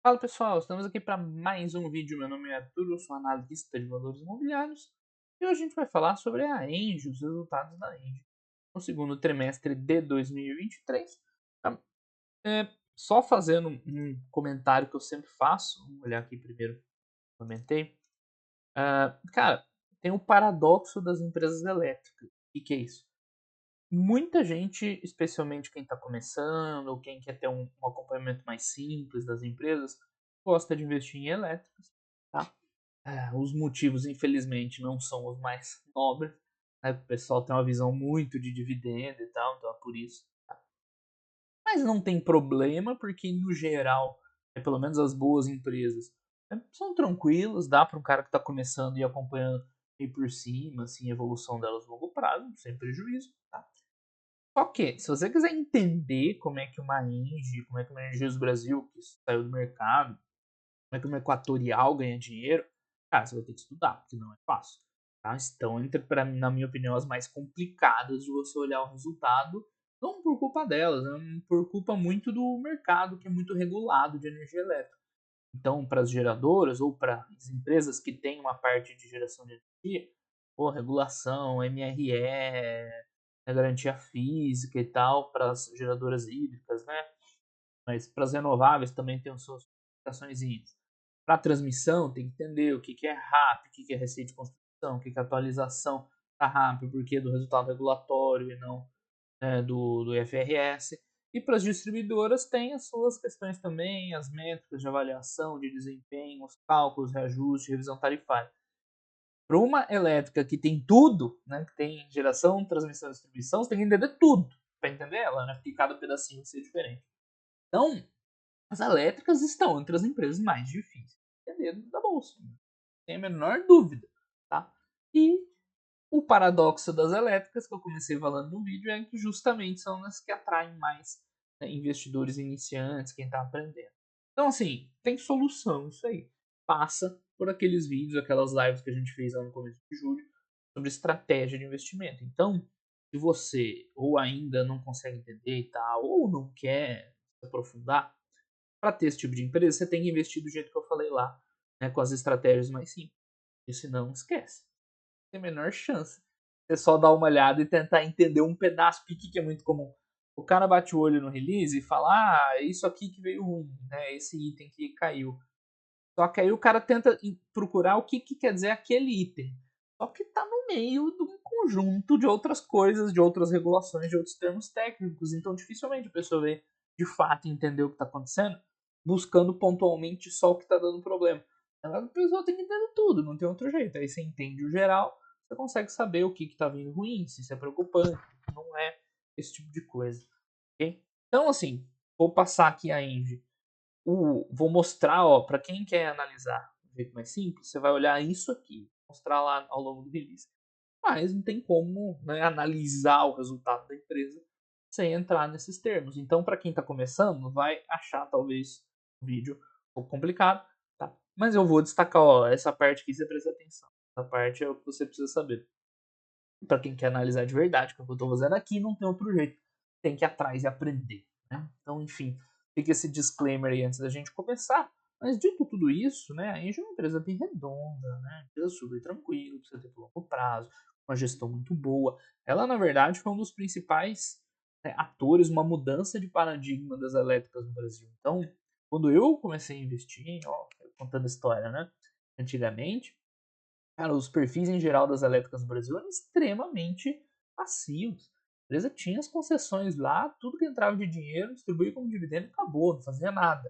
Fala pessoal, estamos aqui para mais um vídeo. Meu nome é Arthur, eu sou analista de valores imobiliários e hoje a gente vai falar sobre a Engie, os resultados da Engie no segundo trimestre de 2023. Tá? Só fazendo um comentário que eu sempre faço, vamos olhar aqui primeiro, comentei. Cara, tem o paradoxo das empresas elétricas. O que é isso? Muita gente, especialmente quem está começando ou quem quer ter um acompanhamento mais simples das empresas, gosta de investir em elétricas, tá? Os motivos, infelizmente, não são os mais nobres, né? O pessoal tem uma visão muito de dividendo e tal, então é por isso. Tá? Mas não tem problema, porque no geral, pelo menos as boas empresas, são tranquilas, dá para um cara que está começando e acompanhando meio por cima, assim, a evolução delas no longo prazo, sem prejuízo, tá? Só que, se você quiser entender como é que uma Engie, como é que uma Energias do Brasil, que saiu do mercado, como é que uma Equatorial ganha dinheiro, cara, você vai ter que estudar, porque não é fácil. Tá? Estão entre, na minha opinião, as mais complicadas de você olhar o resultado, não por culpa delas, né? Por culpa muito do mercado, que é muito regulado de energia elétrica. Então, para as geradoras ou para as empresas que têm uma parte de geração de energia, pô, regulação, MRE, a garantia física e tal para as geradoras hídricas, né? Mas para as renováveis também tem as suas complicações. Para a transmissão, tem que entender o que é RAP, o que é receita de construção, o que é atualização da RAP, porque do resultado regulatório e não do IFRS. E para as distribuidoras tem as suas questões também, as métricas de avaliação, de desempenho, os cálculos, reajuste, revisão tarifária. Para uma elétrica que tem tudo, né, que tem geração, transmissão e distribuição, você tem que entender tudo para entender ela, né, porque cada pedacinho vai ser diferente. Então, as elétricas estão entre as empresas mais difíceis de entender da bolsa, né? Sem a menor dúvida, tá? E o paradoxo das elétricas, que eu comecei falando no vídeo, é que justamente são as que atraem mais, né, investidores iniciantes, quem está aprendendo. Então, assim, tem solução isso aí. Passa por aqueles vídeos, aquelas lives que a gente fez lá no começo de julho, sobre estratégia de investimento. Então, se você ou ainda não consegue entender e tal, ou não quer se aprofundar, para ter esse tipo de empresa, você tem que investir do jeito que eu falei lá, né, com as estratégias mais simples. E senão, esquece. Tem a menor chance. Você só dar uma olhada e tentar entender um pedaço, porque que é muito comum. O cara bate o olho no release e fala, isso aqui que veio ruim, né? Esse item que caiu. Só que aí o cara tenta procurar o que quer dizer aquele item. Só que está no meio de um conjunto de outras coisas, de outras regulações, de outros termos técnicos. Então dificilmente a pessoa vê de fato entender o que está acontecendo, buscando pontualmente só o que está dando problema. A pessoa tem que entender tudo, não tem outro jeito. Aí você entende o geral, você consegue saber o que está vindo ruim, se isso é preocupante, se não é, esse tipo de coisa. Okay? Então, assim, vou passar aqui a Engie. Vou mostrar, ó, para quem quer analisar de um jeito mais simples, você vai olhar isso aqui, mostrar lá ao longo do release. Mas não tem como, né, analisar o resultado da empresa sem entrar nesses termos. Então, para quem está começando, vai achar talvez o vídeo um pouco complicado, tá? Mas eu vou destacar, ó, essa parte aqui você presta atenção. Essa parte é o que você precisa saber. Para quem quer analisar de verdade, que é o que eu estou fazendo aqui, não tem outro jeito. Tem que ir atrás e aprender, né? Então, enfim, fica esse disclaimer aí antes da gente começar. Mas dito tudo isso, né, a Engie é uma empresa bem redonda, né, uma empresa super tranquila, precisa ter longo prazo, uma gestão muito boa. Ela, na verdade, foi um dos principais, né, atores, uma mudança de paradigma das elétricas no Brasil. Então, quando eu comecei a investir, ó, contando a história, né, antigamente, cara, os perfis em geral das elétricas no Brasil eram extremamente passivos. A empresa tinha as concessões lá, tudo que entrava de dinheiro, distribuía como dividendo e acabou, não fazia nada.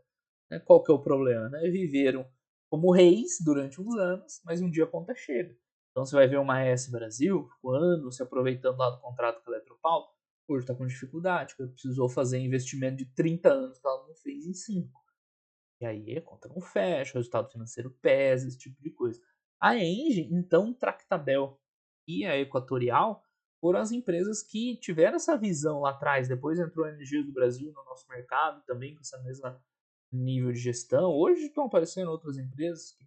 Né? Qual que é o problema? Né? Viveram como reis durante uns anos, mas um dia a conta chega. Então você vai ver uma AES Brasil, ficou anos se aproveitando lá do contrato com a Eletropaulo, hoje está com dificuldade, porque precisou fazer investimento de 30 anos que ela não fez em 5. E aí a conta não fecha, o resultado financeiro pesa, esse tipo de coisa. A Engie, então, Tractabel e a Equatorial foram as empresas que tiveram essa visão lá atrás. Depois entrou a Energias do Brasil no nosso mercado também, com essa mesma nível de gestão. Hoje estão aparecendo outras empresas que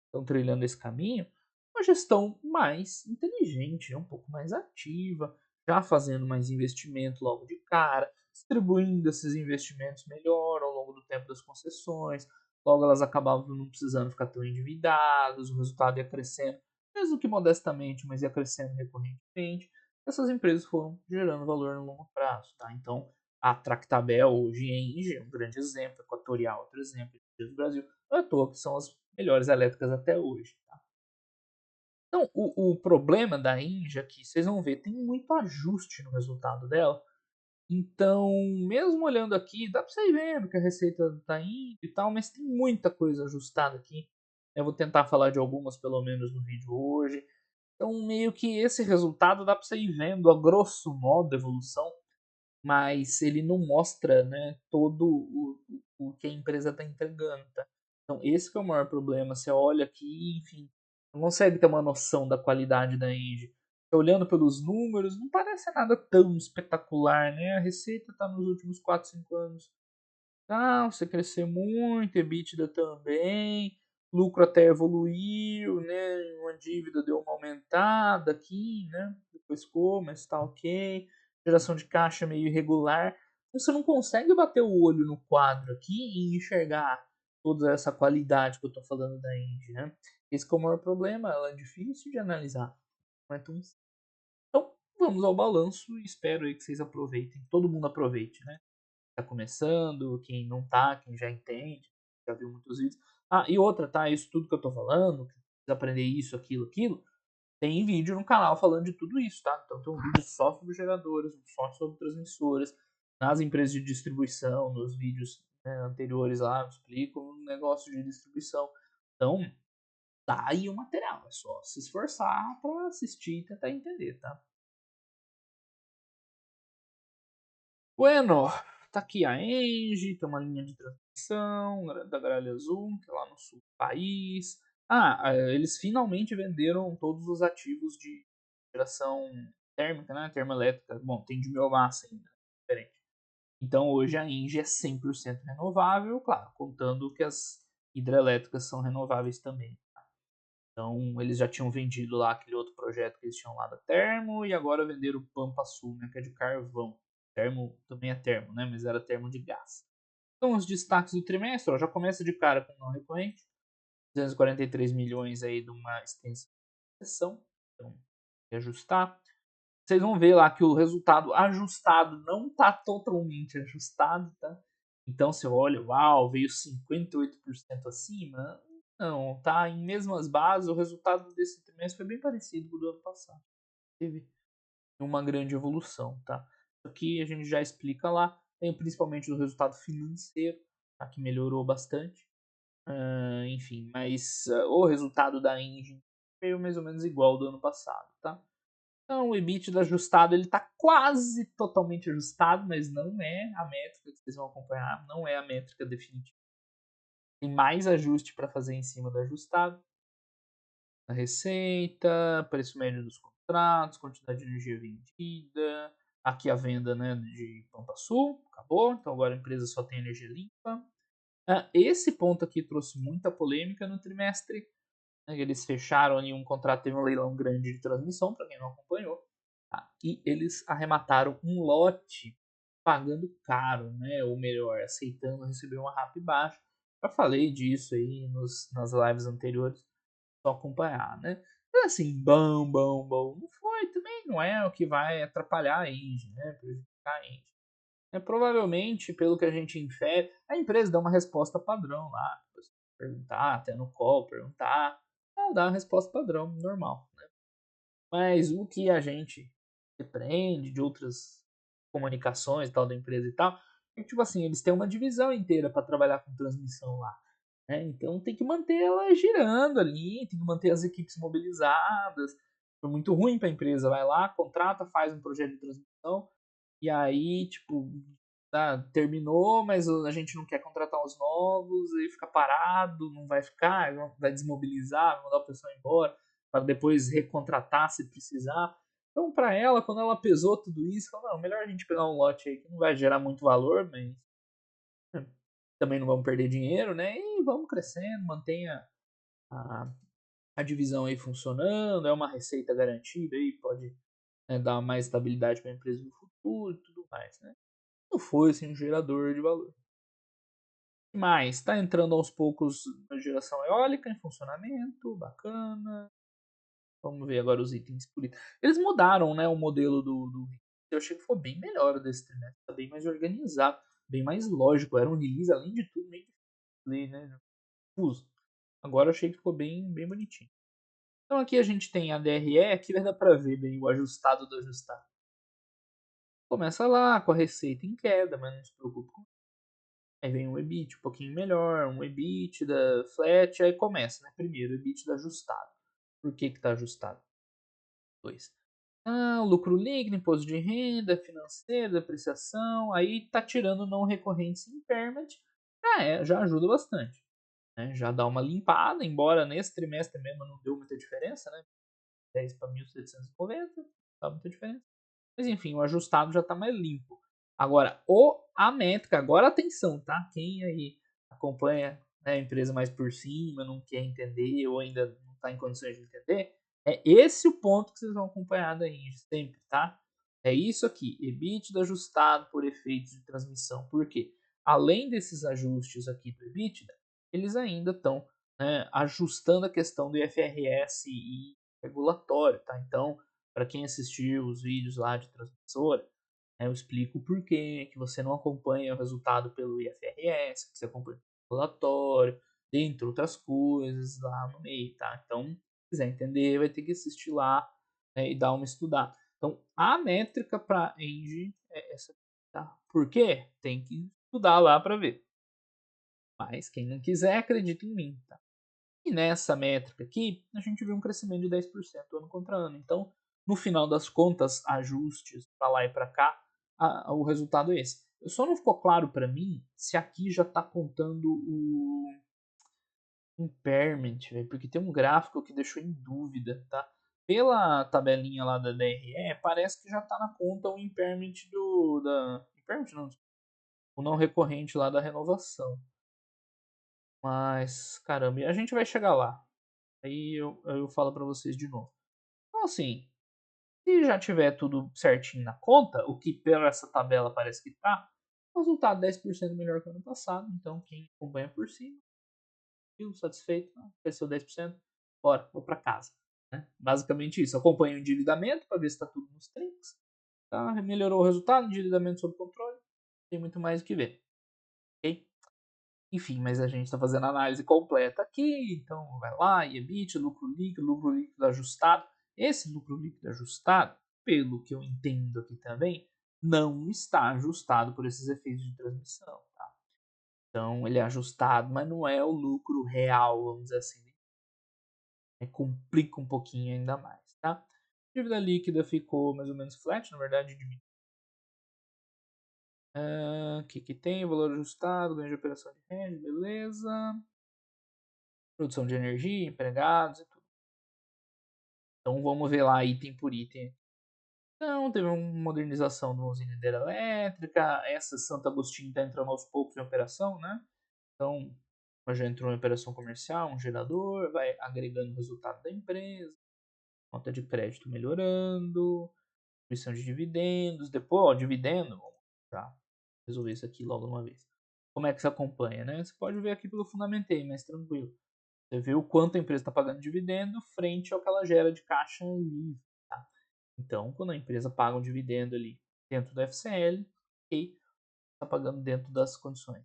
estão trilhando esse caminho. Uma gestão mais inteligente, um pouco mais ativa, já fazendo mais investimento logo de cara, distribuindo esses investimentos melhor ao longo do tempo das concessões, logo elas acabavam não precisando ficar tão endividadas, o resultado ia crescendo, mesmo que modestamente, mas ia crescendo recorrentemente. Essas empresas foram gerando valor no longo prazo, tá? Então, a Tractabel, hoje em Engie, é um grande exemplo, Equatorial, outro exemplo, do Brasil, não é à toa que são as melhores elétricas até hoje, tá? Então, o problema da Engie aqui, vocês vão ver, tem muito ajuste no resultado dela. Então, mesmo olhando aqui, dá para você ir vendo que a receita tá indo e tal, mas tem muita coisa ajustada aqui. Eu vou tentar falar de algumas, pelo menos, no vídeo hoje. Então, meio que esse resultado dá para você ir vendo, a grosso modo, a evolução, mas ele não mostra, né, todo o que a empresa está entregando, tá? Então, esse que é o maior problema. Você olha aqui, enfim, não consegue ter uma noção da qualidade da Engie. Olhando pelos números, não parece nada tão espetacular, né? A receita está nos últimos 4, 5 anos. Ah, você cresceu muito, EBITDA também, lucro até evoluiu, né? Uma dívida deu uma aumentada aqui, né? Depois ficou, mas tá ok. Geração de caixa meio irregular. Então, você não consegue bater o olho no quadro aqui e enxergar toda essa qualidade que eu tô falando da Indy, né? Esse que é o maior problema, ela é difícil de analisar. Não é tão... Então, vamos ao balanço e espero aí que vocês aproveitem. Todo mundo aproveite, né? Tá começando, quem não tá, quem já entende, já viu muitos vídeos. Ah, e outra, tá? Isso tudo que eu tô falando, que precisa aprender isso, aquilo, tem vídeo no canal falando de tudo isso, tá? Então tem um vídeo só sobre geradores, um só sobre transmissoras, nas empresas de distribuição, nos vídeos, né, anteriores lá, eu explico um negócio de distribuição. Então, tá aí o material, é só se esforçar para assistir e tentar entender, tá? Bueno, tá aqui a Engie, tem uma linha de transmissão da Gralha Azul, que é lá no sul do país. Eles finalmente venderam todos os ativos de geração térmica, né? Termoelétrica. Bom, tem de biomassa ainda, diferente. Então hoje a Engie é 100% renovável, claro, contando que as hidrelétricas são renováveis também. Então eles já tinham vendido lá aquele outro projeto que eles tinham lá da Termo e agora venderam o Pampa Sul, né, que é de carvão. Termo também é termo, né, mas era termo de gás. Então os destaques do trimestre, ó, já começa de cara com não recorrente, 243 milhões aí de uma extensão, então ajustar. Vocês vão ver lá que o resultado ajustado não está totalmente ajustado, tá? Então você olha, uau, veio 58% acima. Não, tá em mesmas bases. O resultado desse trimestre foi bem parecido com o do ano passado. Teve uma grande evolução, tá? Aqui a gente já explica lá. Tem principalmente o resultado financeiro, tá? Que melhorou bastante. Enfim, mas o resultado da Engine veio mais ou menos igual ao do ano passado, tá? Então, o EBITDA ajustado, ele está quase totalmente ajustado, mas não é a métrica que vocês vão acompanhar, não é a métrica definitiva. Tem mais ajuste para fazer em cima do ajustado. A receita, preço médio dos contratos, quantidade de energia vendida, aqui a venda, né, de Pampa Sul, acabou, então agora a empresa só tem energia limpa. Esse ponto aqui trouxe muita polêmica no trimestre. Eles fecharam ali um contrato, teve um leilão grande de transmissão, para quem não acompanhou. Tá? E eles arremataram um lote pagando caro, né? Ou melhor, aceitando receber uma RAP baixa. Já falei disso aí nas lives anteriores, só acompanhar, né? Então, assim, bom. Não foi também, não é o que vai atrapalhar a Engie, né? Prejudicar a Engie. Provavelmente, pelo que a gente infere, a empresa dá uma resposta padrão lá. Perguntar, até no call, perguntar. Ela dá uma resposta padrão, normal. Né? Mas o que a gente depende de outras comunicações e tal da empresa e tal, é que, tipo assim, eles têm uma divisão inteira para trabalhar com transmissão lá. Né? Então tem que manter ela girando ali, tem que manter as equipes mobilizadas. Foi muito ruim para a empresa. Vai lá, contrata, faz um projeto de transmissão e aí, tipo, terminou, mas a gente não quer contratar os novos, e fica parado, não vai ficar, vai desmobilizar, vai mandar o pessoal embora, para depois recontratar se precisar. Então, para ela, quando ela pesou tudo isso, falou, não, melhor a gente pegar um lote aí que não vai gerar muito valor, mas também não vamos perder dinheiro, né? E vamos crescendo, mantenha a, a divisão aí funcionando, é uma receita garantida aí, pode, né, dar mais estabilidade para a empresa no futuro e tudo mais, né? Não foi assim um gerador de valor. Mas está entrando aos poucos a geração eólica em funcionamento, bacana. Vamos ver agora os itens políticos. Eles mudaram, né, o modelo do eu achei que ficou bem melhor desse trimestre, tá bem mais organizado, bem mais lógico. Era um release, além de tudo, meio difícil, né? Uso. Agora eu achei que ficou bem bonitinho. Então aqui a gente tem a DRE, aqui vai dar para ver bem o ajustado do ajustado. Começa lá com a receita em queda, mas não se preocupe com isso. Aí vem um EBIT um pouquinho melhor, um EBIT da flat, aí começa, né? Primeiro, EBIT da ajustado. Por que que tá ajustado? 2. Lucro líquido, imposto de renda, financeiro, depreciação, aí tá tirando não recorrentes e impairment, já ajuda bastante. Né? Já dá uma limpada, embora nesse trimestre mesmo não deu muita diferença, né? 10 para 1.790, não dá muita diferença. Mas enfim, o ajustado já está mais limpo. Agora, a métrica, agora atenção, tá? Quem aí acompanha, né, a empresa mais por cima, não quer entender ou ainda não está em condições de entender, é esse o ponto que vocês vão acompanhar daí sempre, tá? É isso aqui, EBITDA ajustado por efeitos de transmissão. Por quê? Além desses ajustes aqui do EBITDA, eles ainda estão, né, ajustando a questão do IFRS e regulatório, tá? Então, para quem assistiu os vídeos lá de transmissora, né, eu explico o porquê que você não acompanha o resultado pelo IFRS, que você acompanha pelo relatório, dentre outras coisas lá no meio, tá? Então, se quiser entender, vai ter que assistir lá, né, e dar uma estudada. Então, a métrica para Engie é essa, tá? Por quê? Tem que estudar lá para ver. Mas quem não quiser, acredita em mim, tá? E nessa métrica aqui, a gente viu um crescimento de 10% ano contra ano. Então, no final das contas, ajustes para lá e para cá, o resultado é esse. Só não ficou claro para mim se aqui já está contando o impairment, porque tem um gráfico que deixou em dúvida, tá? Pela tabelinha lá da DRE, parece que já está na conta o impairment impairment não, o não recorrente lá da renovação. Mas, caramba, a gente vai chegar lá. Aí eu falo para vocês de novo. Então, assim, se já tiver tudo certinho na conta, o que pela essa tabela parece que tá, o resultado 10% melhor que o ano passado. Então, quem acompanha por cima, viu, satisfeito, cresceu 10%, bora, vou para casa. Né? Basicamente isso. Acompanha o endividamento para ver se está tudo nos trinks. Tá? Melhorou o resultado, endividamento sob controle. Tem muito mais o que ver. Ok? Enfim, mas a gente está fazendo a análise completa aqui, então vai lá, EBIT, lucro líquido ajustado. Esse lucro líquido ajustado, pelo que eu entendo aqui também, não está ajustado por esses efeitos de transmissão. Tá? Então ele é ajustado, mas não é o lucro real, vamos dizer assim. Complica um pouquinho ainda mais. Tá? Dívida líquida ficou mais ou menos flat, na verdade, diminuiu. O que tem? Valor ajustado, ganho de operação de renda, beleza. Produção de energia, empregados e tudo. Então vamos ver lá item por item. Então, teve uma modernização de uma usina hidrelétrica. Essa Santo Agostinho está entrando aos poucos em operação, né? Então, já entrou em operação comercial, um gerador, vai agregando o resultado da empresa, nota de crédito melhorando, distribuição de dividendos. Depois, ó, dividendo, vamos já resolver isso aqui logo de uma vez. Como é que se acompanha, né? Você pode ver aqui pelo Fundamentei, mais tranquilo. Você vê o quanto a empresa está pagando dividendo frente ao que ela gera de caixa livre. Tá? Então, quando a empresa paga um dividendo ali dentro do FCL, ok, está pagando dentro das condições.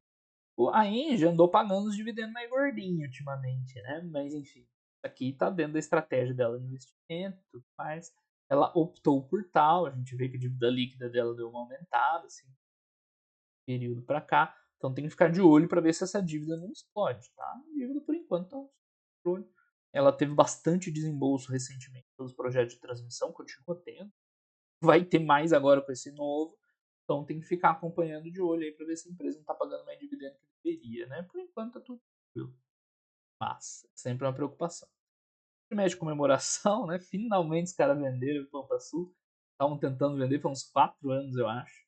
A Engie andou pagando os dividendos mais gordinho ultimamente, né? Mas enfim, aqui está dentro da estratégia dela de investimento, mas ela optou por tal. A gente vê que a dívida líquida dela deu uma aumentada, assim, período para cá. Então tem que ficar de olho para ver se essa dívida não explode, tá? A dívida por enquanto está controle. Ela teve bastante desembolso recentemente pelos projetos de transmissão, continua tendo. Vai ter mais agora com esse novo. Então tem que ficar acompanhando de olho aí para ver se a empresa não está pagando mais dividendo que deveria, né? Por enquanto tá tudo tranquilo. Mas é sempre uma preocupação. Mês de comemoração, né? Finalmente os caras venderam o Pampa Sul. Estavam tentando vender por uns 4 anos, eu acho.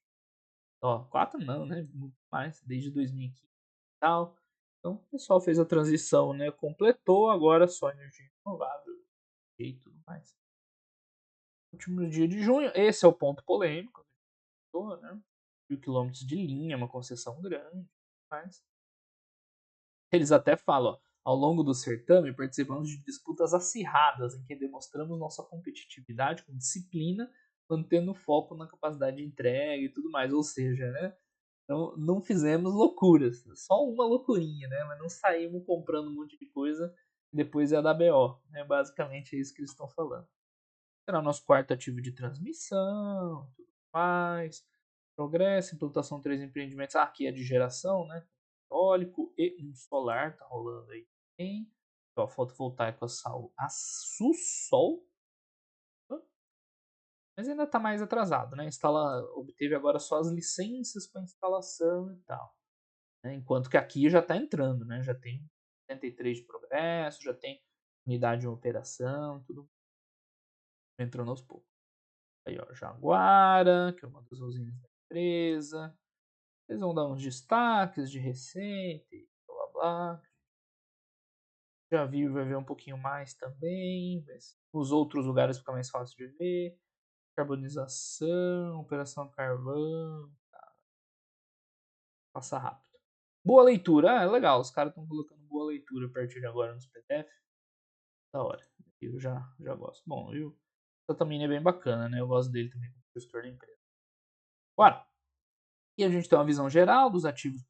Ó, 4 não, né? Muito mais, desde 2015 e tal. Então o pessoal fez a transição, né? Completou, agora só energia renovável e tudo mais. Último dia de junho, esse é o ponto polêmico, né? 1.000 quilômetros de linha, uma concessão grande, mas Eles até falam, ó, ao longo do certame participamos de disputas acirradas em que demonstramos nossa competitividade com disciplina, mantendo foco na capacidade de entrega e tudo mais. Ou seja, né, não fizemos loucuras, só uma loucurinha, né, mas não saímos comprando um monte de coisa e depois ia dar BO. Né, basicamente é isso que eles estão falando. Será o nosso quarto ativo de transmissão, tudo mais. Progresso, implantação de 3 empreendimentos. Ah, aqui é de geração, né? Eólico e um solar tá rolando aí também. Ó, fotovoltaico a Sussol. Mas ainda tá mais atrasado, né? Obteve agora só as licenças para instalação e tal. Né? Enquanto que aqui já tá entrando, né? Já tem 73 de progresso, já tem unidade de operação, tudo entrando aos poucos. Aí, ó, Jaguara, que é uma das usinas da empresa. Eles vão dar uns destaques de receita e blá blá blá. Já viu, vai ver um pouquinho mais também. Os outros lugares fica mais fácil de ver. Carbonização, operação a carvão. Passa rápido. Boa leitura, é legal. Os caras estão colocando boa leitura a partir de agora nos PDF. Da hora. Eu já gosto. Bom, o também é bem bacana, né? Eu gosto dele também como gestor da empresa. Bora! E a gente tem uma visão geral dos ativos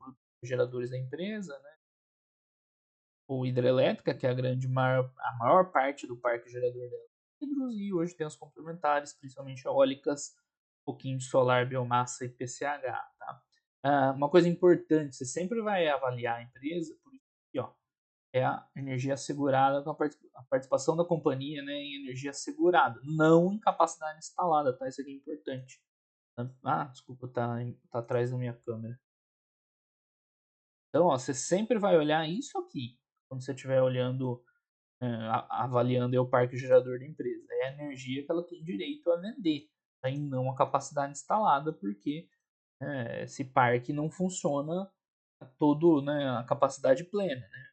geradores da empresa, né? Ou hidrelétrica, que é a maior parte do parque gerador dela é hidros, e hoje tem os complementares, principalmente eólicas, um pouquinho de solar, biomassa e PCH. Tá? Uma coisa importante, você sempre vai avaliar a empresa, por isso aqui, ó, é a energia assegurada, com a participação da companhia, né, em energia assegurada, não em capacidade instalada, tá? Isso aqui é importante. Desculpa, tá atrás da minha câmera. Então, ó, você sempre vai olhar isso aqui, quando você estiver olhando, avaliando o parque gerador da empresa. É a energia que ela tem direito a vender, tá? E não a capacidade instalada, porque esse parque não funciona todo, né, a capacidade plena. Né?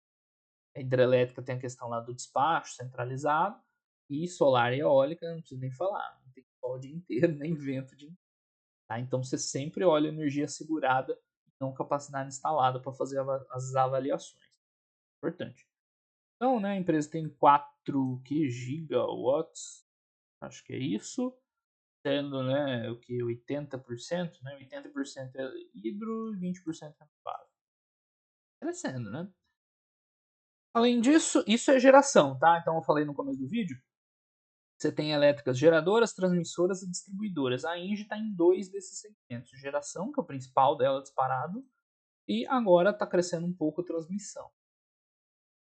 A hidrelétrica tem a questão lá do despacho centralizado, e solar e eólica, não preciso nem falar, não tem sol o dia inteiro, nem vento o dia inteiro. Tá? Então você sempre olha energia segurada, não capacidade instalada para fazer as avaliações. Importante. Então, né, a empresa tem 4 gigawatts, acho que é isso, sendo, né, o que 80%, né, 80% é hidro e 20% é renovável. Crescendo, né? Além disso, isso é geração, tá? Então eu falei no começo do vídeo, você tem elétricas geradoras, transmissoras e distribuidoras. A Engie está em 2 desses segmentos. Geração, que é o principal dela disparado, e agora está crescendo um pouco a transmissão.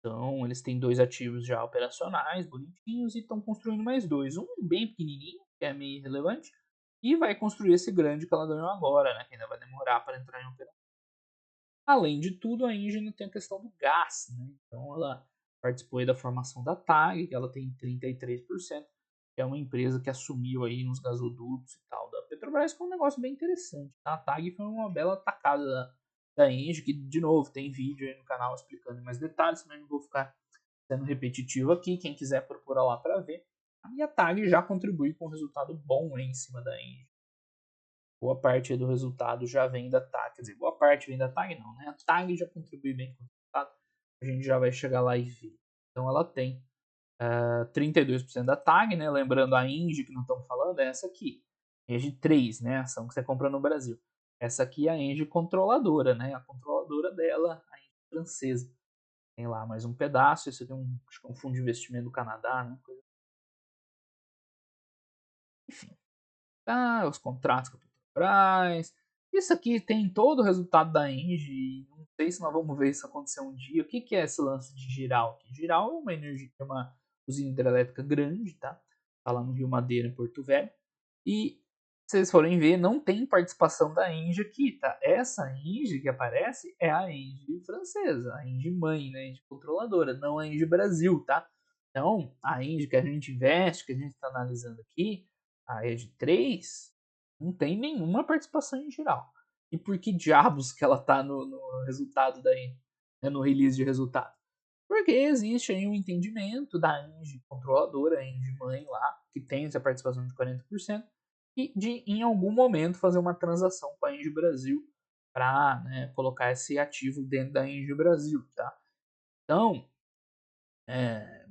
Então, eles têm 2 ativos já operacionais, bonitinhos, e estão construindo mais 2. Um bem pequenininho, que é meio irrelevante, e vai construir esse grande que ela ganhou agora, né, que ainda vai demorar para entrar em operação. Além de tudo, a Engie ainda tem a questão do gás. Né? Então, ela participou aí da formação da TAG, que ela tem 33%, que é uma empresa que assumiu aí nos gasodutos e tal da Petrobras, que é um negócio bem interessante. Tá? A TAG foi uma bela atacada da Engie, que, de novo, tem vídeo aí no canal explicando em mais detalhes, mas não vou ficar sendo repetitivo aqui. Quem quiser procurar lá para ver. E a TAG já contribui com um resultado bom aí em cima da Engie. Boa parte do resultado já vem da TAG. Quer dizer, boa parte vem da TAG não, né? A TAG já contribui bem com o resultado. A gente já vai chegar lá e ver. Então ela tem 32% da TAG, né? Lembrando a Engie que não estamos falando, é essa aqui. Engie 3, né? Ação que você compra no Brasil. Essa aqui é a Engie controladora, né? A controladora dela, a Engie francesa. Tem lá mais um pedaço. Isso aqui é acho que é um fundo de investimento do Canadá, né? Enfim. Tá, os contratos com a Petrobras. Isso aqui tem todo o resultado da Engie. Não sei se nós vamos ver isso acontecer um dia. O que é esse lance de Giral aqui? Giral é uma energia, é uma usina hidrelétrica grande, tá? Tá lá no Rio Madeira, em Porto Velho. E se vocês forem ver, não tem participação da Engie aqui, tá? Essa Engie que aparece é a Engie francesa, a Engie mãe, né? A Engie controladora, não a Engie Brasil, tá? Então, a Engie que a gente investe, que a gente está analisando aqui, a Edge 3 não tem nenhuma participação em geral. E por que diabos que ela tá no resultado daí, né, no release de resultado? Porque existe aí um entendimento da Engie controladora, a Engie mãe lá, que tem essa participação de 40%, e de em algum momento fazer uma transação com a Engie Brasil, para, né, colocar esse ativo dentro da Engie Brasil, tá? Então,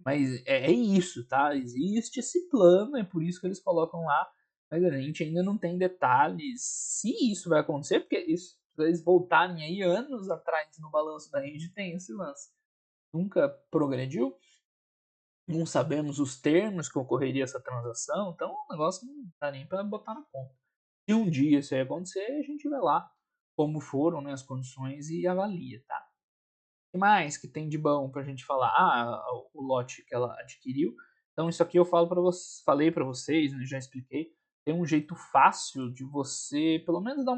mas é isso, tá? Existe esse plano, é por isso que eles colocam lá, mas a gente ainda não tem detalhes se isso vai acontecer, porque isso, se eles voltarem aí anos atrás no balanço da Engie, tem esse lance. Nunca progrediu, não sabemos os termos que ocorreria essa transação, então o negócio não dá nem para botar na conta. Se um dia isso aí acontecer, a gente vê lá como foram, né, as condições e avalia, tá? O que mais que tem de bom pra gente falar? Ah, o lote que ela adquiriu. Então isso aqui eu falo para vocês, falei para vocês, né, já expliquei. Tem um jeito fácil de você, pelo menos dar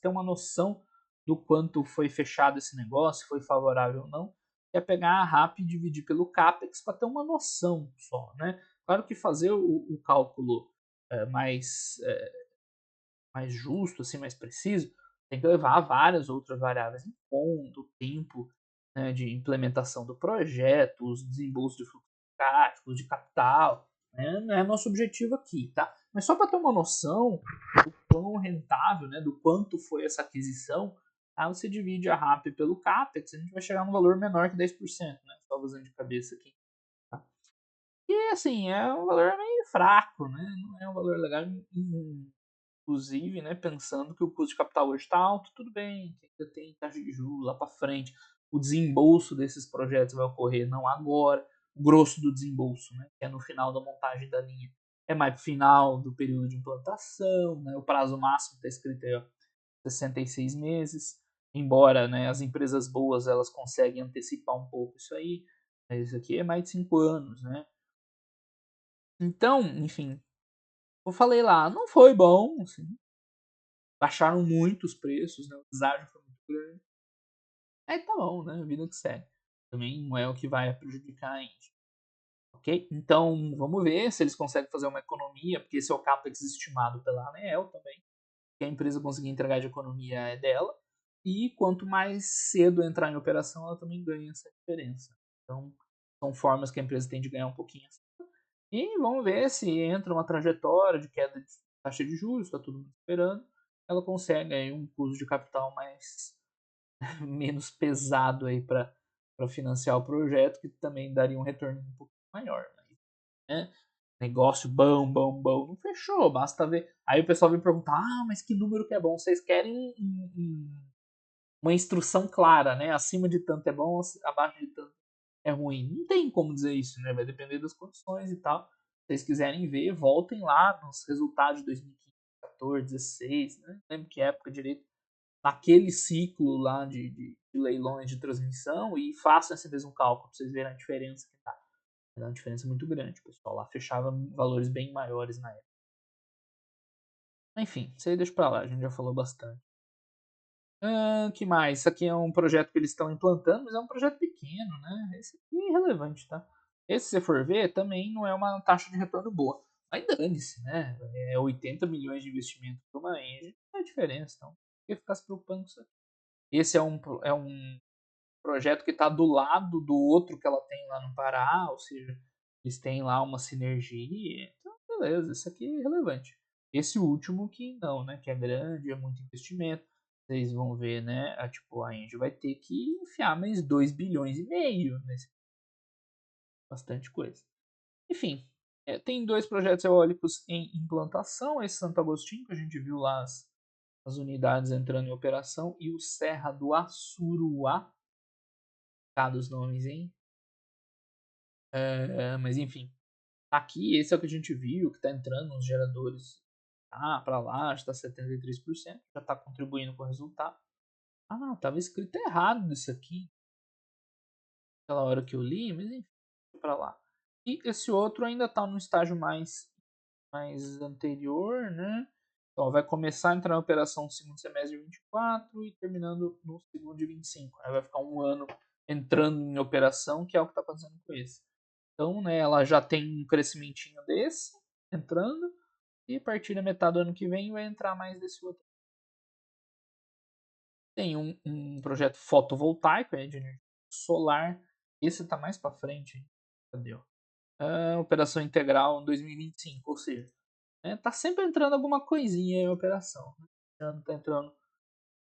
ter uma noção do quanto foi fechado esse negócio, se foi favorável ou não. É pegar a RAP e dividir pelo CAPEX para ter uma noção só, né? Claro que fazer o cálculo mais mais justo, assim, mais preciso, tem que levar várias outras variáveis em conta, o tempo, né, de implementação do projeto, os desembolsos de fluxo de caixa, de capital, né, não é nosso objetivo aqui, tá? Mas só para ter uma noção do quão rentável, né, do quanto foi essa aquisição, aí você divide a RAP pelo CAPEX, a gente vai chegar num valor menor que 10%, né? Só usando de cabeça aqui. Tá? E assim, é um valor meio fraco, né? Não é um valor legal inclusive, né, pensando que o custo de capital hoje está alto, tudo bem, que ainda tem taxa de juros lá para frente, o desembolso desses projetos vai ocorrer não agora, o grosso do desembolso, né, que é no final da montagem da linha, é mais pro final do período de implantação, né, o prazo máximo está escrito aí, ó, 66 meses, embora, né, as empresas boas elas conseguem antecipar um pouco isso aí, mas isso aqui é mais de 5 anos, né. Então, enfim, eu falei lá, não foi bom, assim, baixaram muito os preços, né? O deságio foi muito grande. Aí tá bom, né? A vida que segue. Também não é o que vai prejudicar a Indy. Ok? Então, vamos ver se eles conseguem fazer uma economia, porque esse é o CAPEX estimado pela ANEEL também. Que a empresa conseguir entregar de economia é dela. E quanto mais cedo entrar em operação, ela também ganha essa diferença. Então, são formas que a empresa tem de ganhar um pouquinho. E vamos ver se entra uma trajetória de queda de taxa de juros, está todo mundo esperando. Ela consegue aí um custo de capital mais menos pesado aí para financiar o projeto, que também daria um retorno um pouco maior. Mas, né? Negócio bom, bom, bom. Não fechou, basta ver. Aí o pessoal vem perguntar: ah, mas que número que é bom? Vocês querem uma instrução clara, né? Acima de tanto é bom, abaixo de tanto é ruim. Não tem como dizer isso, né? Vai depender das condições e tal. Se vocês quiserem ver, voltem lá nos resultados de 2015, 14, 16, né? Não lembro que época direito, naquele ciclo lá de leilões de transmissão e façam esse mesmo cálculo para vocês verem a diferença que tá. É uma diferença muito grande. O pessoal lá fechava valores bem maiores na época. Enfim, isso aí deixa pra lá, a gente já falou bastante. Que mais? Isso aqui é um projeto que eles estão implantando, mas é um projeto pequeno, né? Esse aqui é irrelevante, tá? Esse, se você for ver, também não é uma taxa de retorno boa. Mas dane-se, né? É 80 milhões de investimento para uma engine, não é a diferença, então. Por que ficar se preocupando com isso aqui? Esse é um projeto que está do lado do outro que ela tem lá no Pará, ou seja, eles têm lá uma sinergia. Então, beleza, isso aqui é relevante. Esse último que não, né? Que é grande, é muito investimento. Vocês vão ver, né? A Engie vai ter que enfiar mais 2 bilhões e meio nesse. Bastante coisa. Enfim, tem dois projetos eólicos em implantação. Esse Santo Agostinho, que a gente viu lá as unidades entrando em operação, e o Serra do Assuruá. Cada os nomes, hein? Mas enfim, aqui esse é o que a gente viu, que está entrando nos geradores. Para lá, está 73%, já está contribuindo com o resultado. Ah, tava escrito errado isso aqui. Aquela hora que eu li, mas enfim, para lá. E esse outro ainda está no estágio mais anterior, né? Então, vai começar a entrar em operação no segundo semestre de 24 e terminando no segundo de 25. Aí vai ficar um ano entrando em operação, que é o que está acontecendo com esse. Então, né, ela já tem um crescimentinho desse entrando e a partir da metade do ano que vem vai entrar mais desse outro. Tem um projeto fotovoltaico, de energia solar. Esse está mais para frente. Cadê? Operação integral em 2025, ou seja, tá sempre entrando alguma coisinha em operação. Esse ano tá entrando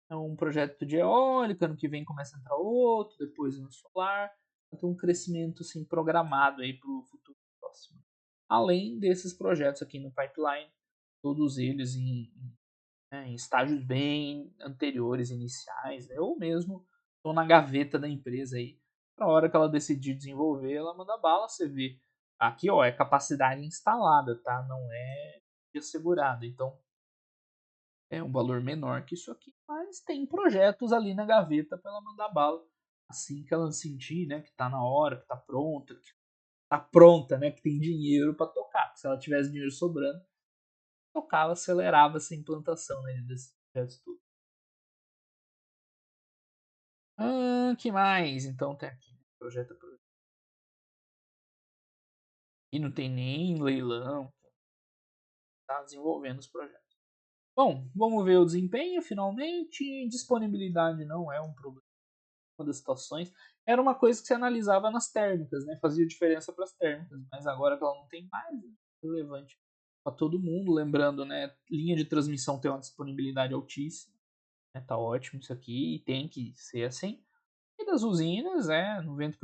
É um projeto de eólica, ano que vem começa a entrar outro, depois no solar. Então, um crescimento assim, programado para o futuro próximo. Além desses projetos aqui no pipeline, todos eles em estágios bem anteriores, iniciais, né? Ou mesmo estão na gaveta da empresa aí. Na hora que ela decidir desenvolver, ela manda bala, você vê. Aqui, ó, é capacidade instalada, tá? Não é assegurada. Então, é um valor menor que isso aqui, mas tem projetos ali na gaveta para ela mandar bala. Assim que ela sentir, né, que tá na hora, que tá pronta, né, que tem dinheiro para tocar. Se ela tivesse dinheiro sobrando, tocava, acelerava essa implantação, né, desses projetos tudo. Que mais? Então tem aqui, né, projeto. E não tem nem leilão, tá desenvolvendo os projetos. Bom, vamos ver o desempenho finalmente. Disponibilidade não é um problema das situações. Era uma coisa que se analisava nas térmicas, né? Fazia diferença para as térmicas, mas agora que ela não tem mais, é relevante para todo mundo. Lembrando, né? Linha de transmissão tem uma disponibilidade altíssima, né? Tá ótimo isso aqui e tem que ser assim. E das usinas é 90%,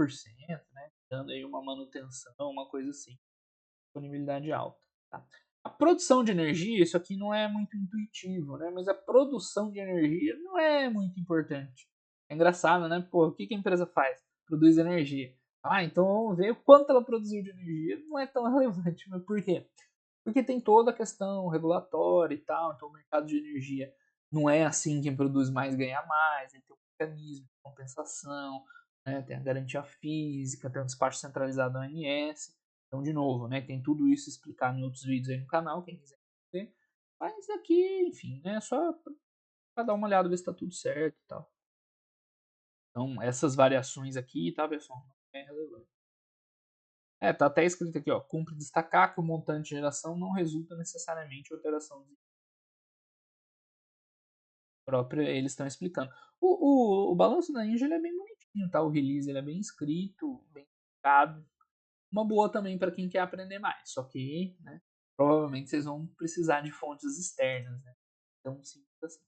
né? Dando aí uma manutenção, uma coisa assim. Disponibilidade alta. Tá? A produção de energia, isso aqui não é muito intuitivo, né? Mas a produção de energia não é muito importante. É engraçado, né? Pô, o que a empresa faz? Produz energia. Ah, então vamos ver o quanto ela produziu de energia. Não é tão relevante, mas por quê? Porque tem toda a questão regulatória e tal, então o mercado de energia não é assim, quem produz mais ganha mais, tem um mecanismo de compensação, né? Tem a garantia física, tem o despacho centralizado da ANS. Então, de novo, né, tem tudo isso explicado em outros vídeos aí no canal, quem quiser ver. Mas aqui, enfim, né, só para dar uma olhada, ver se está tudo certo e tal. Então, essas variações aqui, tá, pessoal? Não é relevante. Tá até escrito aqui, ó. Cumpre destacar que o montante de geração não resulta necessariamente em alteração própria, eles estão explicando. O balanço da Engie é bem bonitinho, tá? O release ele é bem escrito, bem explicado. Uma boa também para quem quer aprender mais. Só que, né, provavelmente vocês vão precisar de fontes externas, né? Então, simples assim.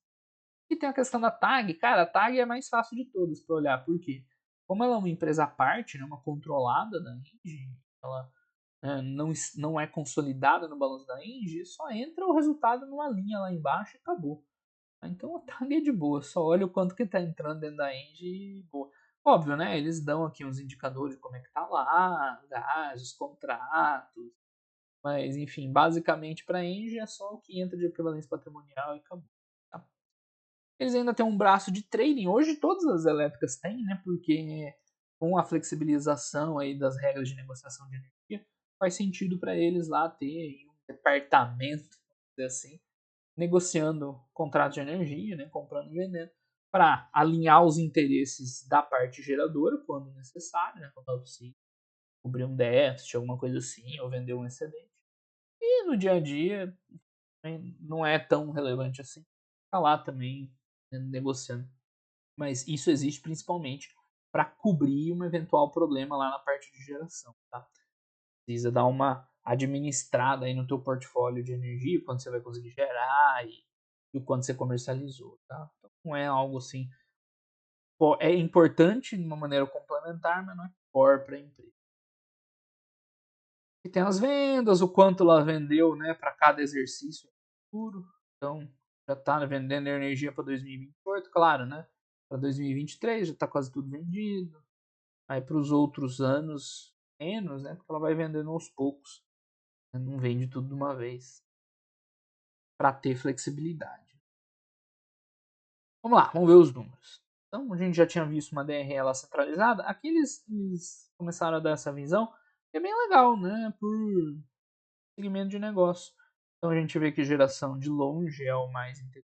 E tem a questão da tag. Cara, a tag é a mais fácil de todas para olhar. Por quê? Como ela é uma empresa à parte, né, uma controlada da Engie, ela não é consolidada no balanço da Engie, só entra o resultado numa linha lá embaixo e acabou. Então a tag é de boa, só olha o quanto que tá entrando dentro da Engie e boa. Óbvio, né? Eles dão aqui uns indicadores de como é que tá lá, gastos, contratos, mas enfim, basicamente para a Engie é só o que entra de equivalência patrimonial e acabou. Tá? Eles ainda têm um braço de trading, hoje todas as elétricas têm, né? Porque com a flexibilização aí das regras de negociação de energia, faz sentido para eles lá ter um departamento, vamos dizer assim, negociando contratos de energia, né, comprando e vendendo, para alinhar os interesses da parte geradora quando necessário, né, quando ela precisa cobrir um déficit, alguma coisa assim, ou vender um excedente. E no dia a dia não é tão relevante assim. Tá lá também, né, negociando. Mas isso existe principalmente para cobrir um eventual problema lá na parte de geração, tá? Precisa dar uma administrada aí no teu portfólio de energia, quando você vai conseguir gerar e o quanto você comercializou, tá? Então não é algo assim, é importante de uma maneira complementar, mas não é core para a empresa. E tem as vendas, o quanto ela vendeu, né, para cada exercício futuro. Então já está vendendo energia para 2028, claro, né? Para 2023 já está quase tudo vendido. Aí para os outros anos menos, né? Porque ela vai vendendo aos poucos. Não vende tudo de uma vez. Para ter flexibilidade. Vamos lá, vamos ver os números. Então, a gente já tinha visto uma DRE lá centralizada. Aqui eles começaram a dar essa visão. Que é bem legal, né? Por segmento de negócio. Então, a gente vê que geração de longe é o mais interessante.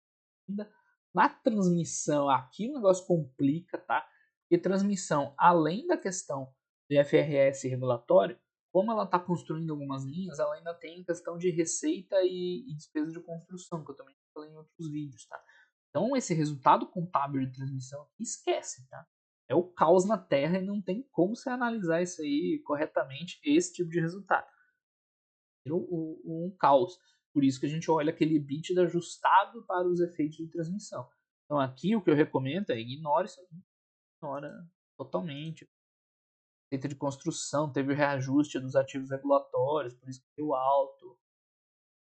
Na transmissão, aqui o negócio complica, tá? Porque transmissão, além da questão do IFRS regulatório, como ela está construindo algumas linhas, ela ainda tem questão de receita e despesa de construção, que eu também falei em outros vídeos, tá? Então, esse resultado contábil de transmissão, esquece, tá? É o caos na Terra e não tem como você analisar isso aí corretamente, esse tipo de resultado. É um caos. Por isso que a gente olha aquele EBITDA ajustado para os efeitos de transmissão. Então aqui o que eu recomendo é ignore isso aqui. Ignora totalmente. Receita de construção, teve o reajuste dos ativos regulatórios, por isso que deu alto.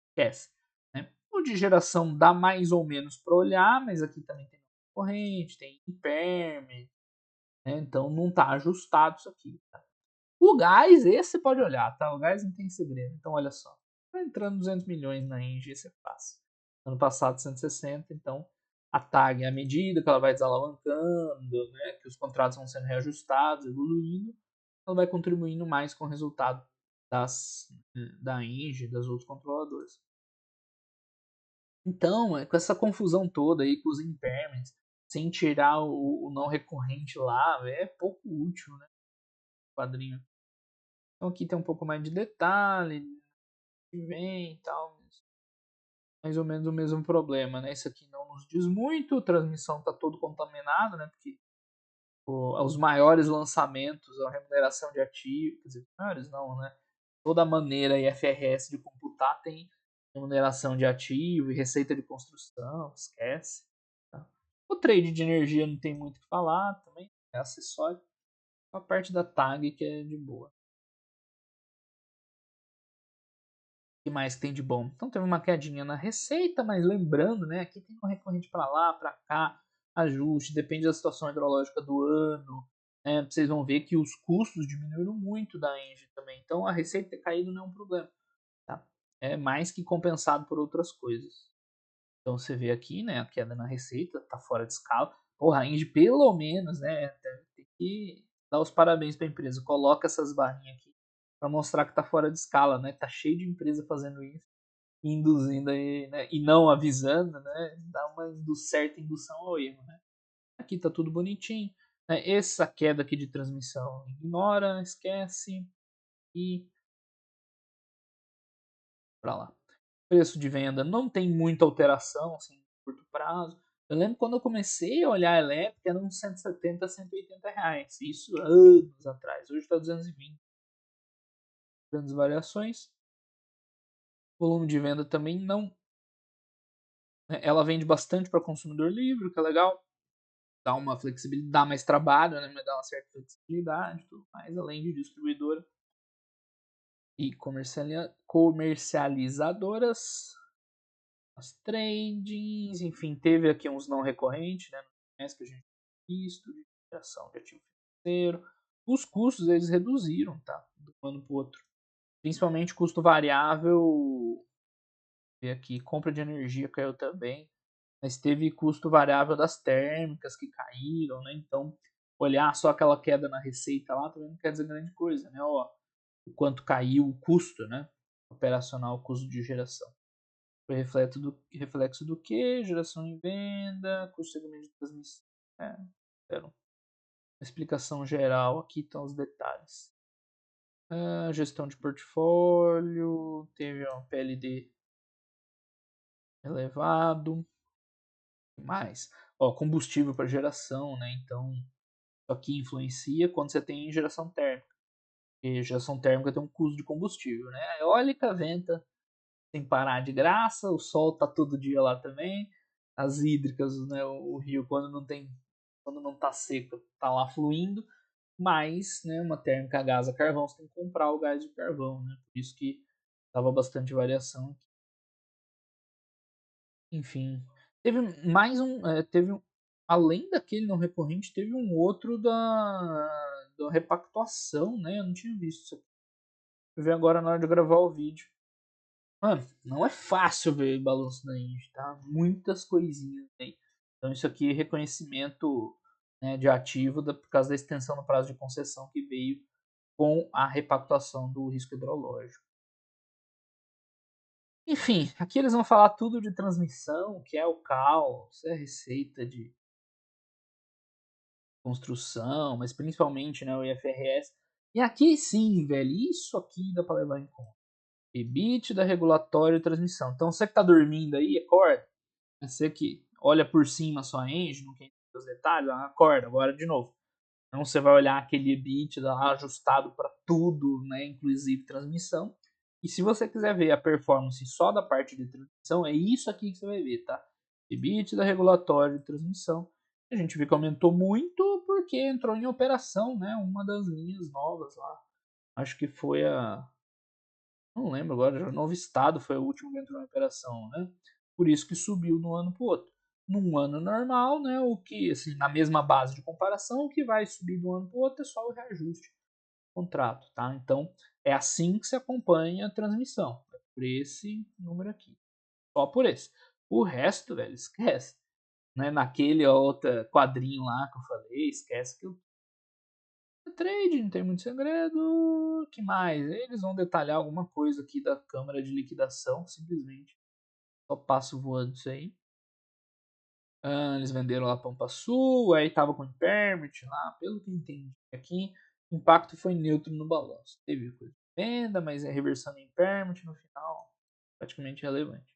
Esquece. Né? O de geração dá mais ou menos para olhar, mas aqui também tem corrente, tem impairment, né? Então não está ajustado isso aqui. Tá? O gás, esse pode olhar, tá? O gás não tem segredo. Então olha só, tá entrando 200 milhões na Engie, esse é fácil. Ano passado 160, então a TAG, à medida que ela vai desalavancando, né, que os contratos vão sendo reajustados, evoluindo, ela vai contribuindo mais com o resultado da Engie, das outras controladoras. Então, com essa confusão toda aí, com os impairments, sem tirar o não recorrente lá, é pouco útil, né? O quadrinho. Então aqui tem um pouco mais de detalhe, que vem e tal. Mais ou menos o mesmo problema, né? Isso aqui não nos diz muito, a transmissão está todo contaminada, né? Porque os maiores lançamentos, a remuneração de ativos, quer dizer, maiores não, né? Toda a maneira IFRS de computar tem remuneração de ativo e receita de construção, esquece. Tá? O trade de energia não tem muito o que falar também, é acessório. A parte da TAG que é de boa. O que mais tem de bom? Então teve uma quedinha na receita, mas lembrando, né, aqui tem um recorrente para lá, para cá, ajuste, depende da situação hidrológica do ano. Né, vocês vão ver que os custos diminuíram muito da Engie também. Então a receita ter caído não é um problema. Tá? É mais que compensado por outras coisas. Então você vê aqui, né, a queda na receita, tá fora de escala. Porra, a Engie pelo menos, né, tem que dar os parabéns para a empresa. Coloca essas barrinhas aqui para mostrar que tá fora de escala, né? Tá cheio de empresa fazendo isso, induzindo aí, né, e não avisando, né? Dá uma certa indução ao erro, né? Aqui tá tudo bonitinho. Né? Essa queda aqui de transmissão ignora, esquece e para lá. Preço de venda não tem muita alteração, assim, no curto prazo. Eu lembro quando eu comecei a olhar a elétrica, era uns 170, 180 reais. Isso anos atrás. Hoje está 220. Grandes variações. Volume de venda também não. Ela vende bastante para consumidor livre, que é legal. Dá uma flexibilidade, dá mais trabalho, né? Mas dá uma certa flexibilidade, tudo mais, além de distribuidora e comercializadoras. As tradings, enfim, teve aqui uns não recorrentes, né? Que a gente visto, de geração de ativo financeiro. Os custos eles reduziram, tá? Do ano para o outro. Principalmente custo variável. E aqui, compra de energia caiu também. Mas teve custo variável das térmicas que caíram, né? Então, olhar só aquela queda na receita lá também não quer dizer grande coisa, né? Ó, o quanto caiu o custo, né? Operacional, o custo de geração. Foi reflexo do que? Geração em venda, custo de segmento de transmissão. Uma explicação geral, aqui estão os detalhes. Gestão de portfólio, teve um PLD elevado. Mais, ó, combustível para geração, né? Então, isso aqui influencia quando você tem geração térmica. Porque geração térmica tem um custo de combustível, né? A eólica, venta sem parar de graça, o sol tá todo dia lá também, as hídricas, né, o rio quando não tá seco, tá lá fluindo, mas, né, uma térmica a gás a carvão, você tem que comprar o gás de carvão, né, por isso que tava bastante variação. Enfim, teve mais além daquele não recorrente, teve um outro da repactuação, né, eu não tinha visto isso aqui. Eu vi agora na hora de gravar o vídeo. Mano, não é fácil ver balanço da Indy, tá? Muitas coisinhas aí. Então isso aqui é reconhecimento, né, de ativo por causa da extensão no prazo de concessão que veio com a repactuação do risco hidrológico. Enfim, aqui eles vão falar tudo de transmissão, que é o caos, é a receita de construção, mas principalmente, né, o IFRS. E aqui sim, velho, isso aqui dá para levar em conta. EBITDA regulatório e transmissão. Então você que tá dormindo aí, acorda. Você que olha por cima a sua engine, não quer entender os detalhes, acorda, agora de novo. Então você vai olhar aquele EBITDA ajustado para tudo, né, inclusive transmissão. E se você quiser ver a performance só da parte de transmissão, é isso aqui que você vai ver, tá? EBITDA regulatório de transmissão. A gente viu que aumentou muito porque entrou em operação, né? Uma das linhas novas lá. Acho que foi a. Não lembro agora, Novo Estado foi o último que entrou em operação, né? Por isso que subiu de um ano para o outro. Num ano normal, né? O que, assim, na mesma base de comparação, o que vai subir de um ano para o outro é só o reajuste do contrato, tá? Então, é assim que se acompanha a transmissão. É por esse número aqui. Só por esse. O resto, velho, esquece. Né? Naquele outro quadrinho lá que eu falei, esquece que eu trade, não tem muito segredo. Que mais? Eles vão detalhar alguma coisa aqui da câmara de liquidação, simplesmente. Só passo voando isso aí. Eles venderam lá Pampa Sul, aí tava com impairment lá, pelo que eu entendi. Aqui, o impacto foi neutro no balanço. Teve coisa de venda, mas é reversão em impairment no final, praticamente relevante.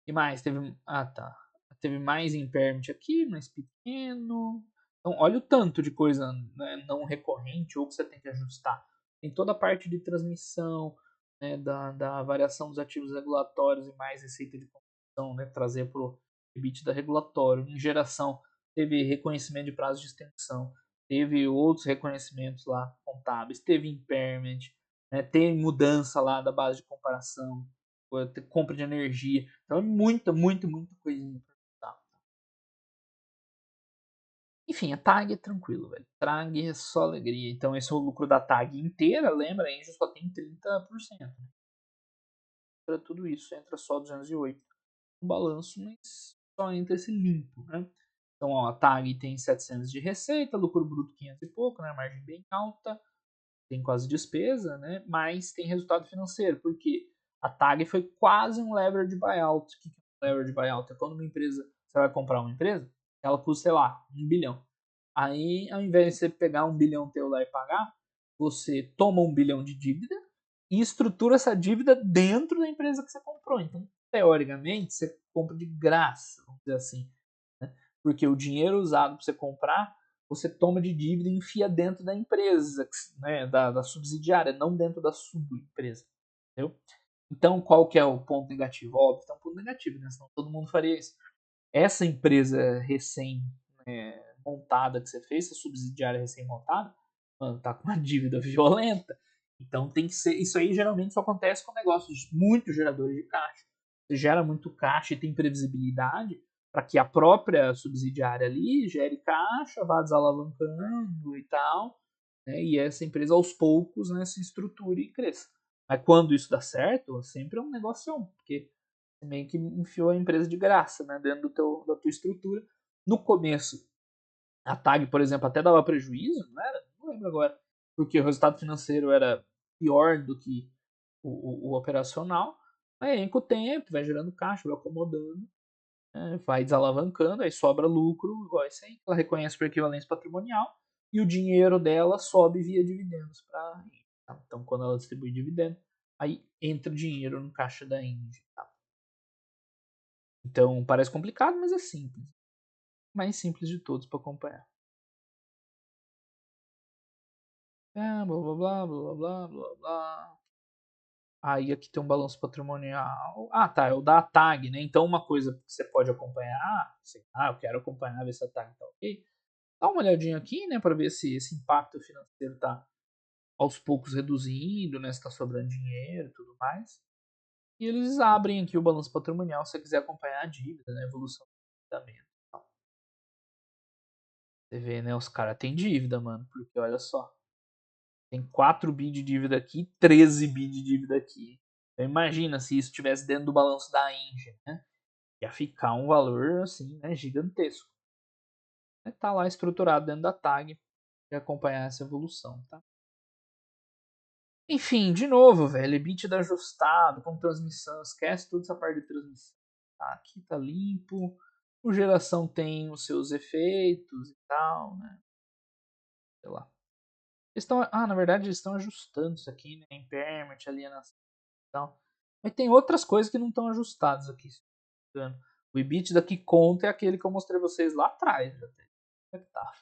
E mais, teve. Ah, tá. Teve mais impairment aqui, mais pequeno. Então, olha o tanto de coisa, né, não recorrente ou que você tem que ajustar. Tem toda a parte de transmissão, né, da variação dos ativos regulatórios e mais receita de comissão, né, trazer para o EBITDA regulatório. Em geração, teve reconhecimento de prazo de extensão, teve outros reconhecimentos lá contábeis, teve impairment, né, tem mudança lá da base de comparação, compra de energia. Então é muita coisinha pra ajustar. Enfim, a tag é tranquilo, velho. Tag é só alegria. Então esse é o lucro da tag inteira, lembra? A Engie só tem 30%. Para tudo isso entra só 208 no balanço, mas só entra esse limpo, né? Então, ó, a tag tem 700 de receita, lucro bruto 500 e pouco, né? Margem bem alta, tem quase despesa, né? Mas tem resultado financeiro, porque a tag foi quase um leverage buyout. O que é um leverage buyout? É quando uma empresa, você vai comprar uma empresa, ela custa, sei lá, 1 bilhão. Aí, ao invés de você pegar 1 bilhão teu lá e pagar, você toma 1 bilhão de dívida e estrutura essa dívida dentro da empresa que você comprou. Então, teoricamente, você compra de graça, vamos dizer assim. Né? Porque o dinheiro usado para você comprar, você toma de dívida e enfia dentro da empresa, né? da subsidiária, não dentro da subempresa. Entendeu? Então, qual que é o ponto negativo? Óbvio, é um ponto negativo, né? Senão todo mundo faria isso. Essa empresa recém montada que você fez, essa subsidiária recém-montada, mano, tá com uma dívida violenta. Então tem que ser. Isso aí geralmente só acontece com negócios muito geradores de caixa. Você gera muito caixa e tem previsibilidade para que a própria subsidiária ali gere caixa, vá desalavancando e tal, né, e essa empresa aos poucos, né, se estruture e cresça. Mas quando isso dá certo, sempre é um negócio, porque você meio que enfiou a empresa de graça, né, dentro da tua estrutura. No começo, a TAG, por exemplo, até dava prejuízo, não era? Não lembro agora, porque o resultado financeiro era pior do que o operacional. Aí, com o tempo, vai gerando caixa, vai acomodando, né, vai desalavancando, aí sobra lucro, igual isso aí. Ela reconhece por equivalência patrimonial e o dinheiro dela sobe via dividendos para tá? Então, quando ela distribui dividendo, aí entra o dinheiro no caixa da Engie. Tá? Então, parece complicado, mas é simples. Mais simples de todos para acompanhar. Blá, blá, blá, blá, blá, blá, blá. Aí aqui tem um balanço patrimonial. Ah, tá, é o da TAG, né? Então uma coisa que você pode acompanhar, assim, eu quero acompanhar, ver se a TAG tá ok. Dá uma olhadinha aqui, né, para ver se esse impacto financeiro tá aos poucos reduzindo, né, se tá sobrando dinheiro e tudo mais. E eles abrem aqui o balanço patrimonial se você quiser acompanhar a dívida, né, a evolução do endividamento. Você vê, né, os caras têm dívida, mano, porque olha só. Tem 4 bi de dívida aqui, 13 bi de dívida aqui. Então imagina se isso estivesse dentro do balanço da Engie, né? Ia ficar um valor assim, né, gigantesco. Tá lá estruturado dentro da tag e acompanhar essa evolução, tá? Enfim, de novo, velho, EBITDA ajustado, com transmissão, esquece toda essa parte de transmissão. Tá, aqui tá limpo, o geração tem os seus efeitos e tal, né? Sei lá. Na verdade, eles estão ajustando isso aqui, né? Impairment, alienação e tal. Mas tem outras coisas que não estão ajustadas aqui. O EBITDA que conta é aquele que eu mostrei pra vocês lá atrás. Até. Tá.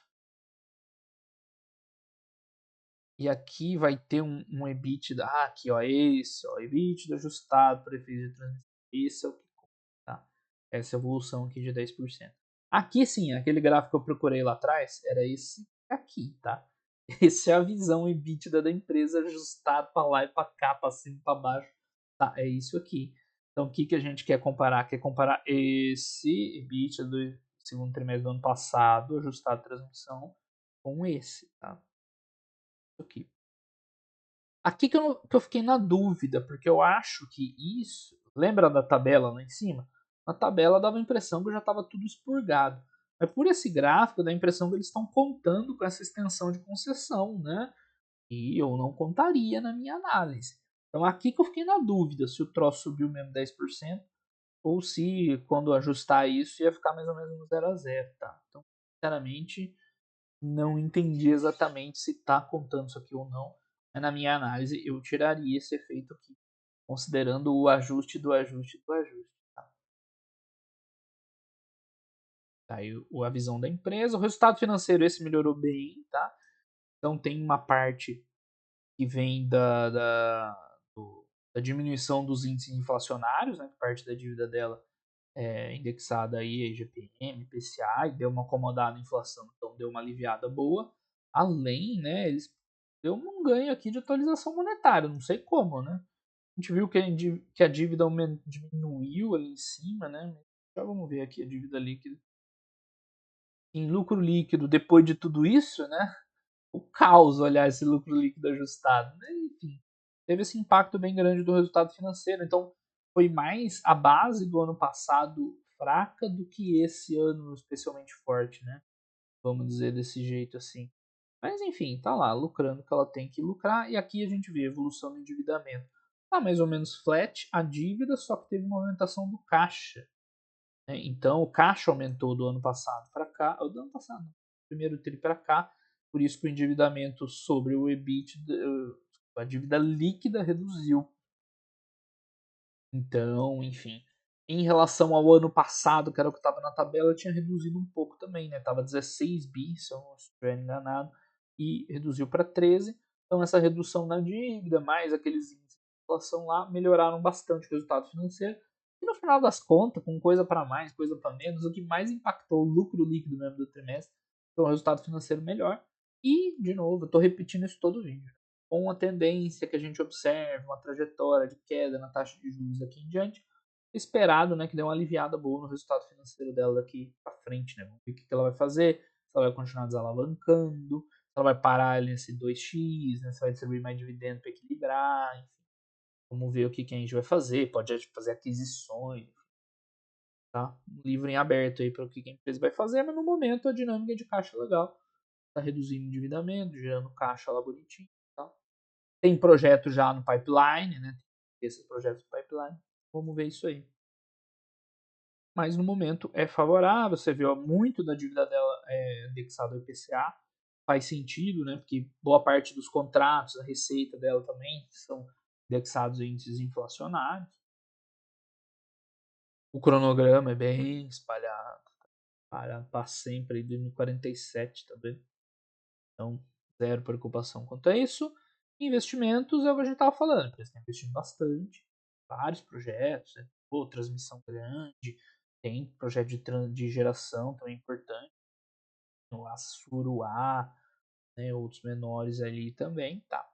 E aqui vai ter um EBITDA. Aqui, ó. Esse, ó. EBITDA ajustado para efeito de transmissão. Esse é o que conta. Tá? Essa evolução aqui de 10%. Aqui sim, aquele gráfico que eu procurei lá atrás, era esse aqui, tá? Essa é a visão EBITDA da empresa ajustado para lá e para cá, para cima e para baixo. Tá, é isso aqui. Então, o que a gente quer comparar? Quer comparar esse EBITDA do segundo trimestre do ano passado, ajustado à transmissão, com esse, tá? Isso aqui. Aqui que eu fiquei na dúvida, porque eu acho que isso. Lembra da tabela lá em cima? Na tabela dava a impressão que já estava tudo expurgado. Mas por esse gráfico dá a impressão que eles estão contando com essa extensão de concessão, né? E eu não contaria na minha análise. Então aqui que eu fiquei na dúvida se o troço subiu mesmo 10% ou se quando ajustar isso ia ficar mais ou menos no 0 a 0, tá? Então, sinceramente, não entendi exatamente se está contando isso aqui ou não. Mas na minha análise, eu tiraria esse efeito aqui, considerando o ajuste do ajuste do ajuste. Tá? Tá aí a visão da empresa. O resultado financeiro, esse melhorou bem, tá? Então tem uma parte que vem da diminuição dos índices inflacionários, né? Parte da dívida dela é indexada aí a IGPM, IPCA, e deu uma acomodada na inflação, então deu uma aliviada boa. Além, né, eles deu um ganho aqui de atualização monetária, não sei como, né? A gente viu que a dívida diminuiu ali em cima, né? Já vamos ver aqui a dívida líquida. Em lucro líquido, depois de tudo isso, né? O caos olhar esse lucro líquido ajustado. Né? Enfim, teve esse impacto bem grande do resultado financeiro. Então, foi mais a base do ano passado fraca do que esse ano especialmente forte, né? Vamos dizer desse jeito assim. Mas enfim, tá lá, lucrando que ela tem que lucrar. E aqui a gente vê a evolução do endividamento. Tá mais ou menos flat a dívida, só que teve uma aumentação do caixa. Né? Então, o caixa aumentou do ano passado para cá, do ano passado, não, primeiro tri para cá, por isso que o endividamento sobre o EBITDA, a dívida líquida reduziu. Então, enfim, em relação ao ano passado, que era o que estava na tabela, tinha reduzido um pouco também, né? Tava 16 bi, se eu não estiver enganado, e reduziu para 13. Então, essa redução na dívida, mais aqueles índices de inflação lá, melhoraram bastante o resultado financeiro. E no final das contas, com coisa para mais, coisa para menos, o que mais impactou o lucro líquido mesmo do trimestre foi um resultado financeiro melhor. E, de novo, eu estou repetindo isso todo o vídeo. Com uma tendência que a gente observa, uma trajetória de queda na taxa de juros daqui em diante, esperado, né, que dê uma aliviada boa no resultado financeiro dela daqui para frente, né? Vamos ver o que ela vai fazer, se ela vai continuar desalavancando, se ela vai parar ali nesse 2x, né, se vai distribuir mais dividendo para equilibrar, enfim. Vamos ver o que a gente vai fazer, pode fazer aquisições, tá? Um livro em aberto aí para o que a empresa vai fazer, mas no momento a dinâmica de caixa é legal, tá reduzindo o endividamento, gerando caixa lá bonitinho, tá? Tem projeto já no pipeline, né? Tem esses projetos no pipeline. Vamos ver isso aí. Mas no momento é favorável. Você viu muito da dívida dela indexada ao IPCA. Faz sentido, né? Porque boa parte dos contratos, a receita dela também são indexados em índices inflacionários. O cronograma é bem espalhado. Para sempre, 2047 também. Então, zero preocupação quanto a isso. Investimentos é o que a gente estava falando. Eles estão investindo bastante. Vários projetos. Né? Pô, transmissão grande. Tem projeto de geração também importante. No Açuruá, né? Outros menores ali também. Tá.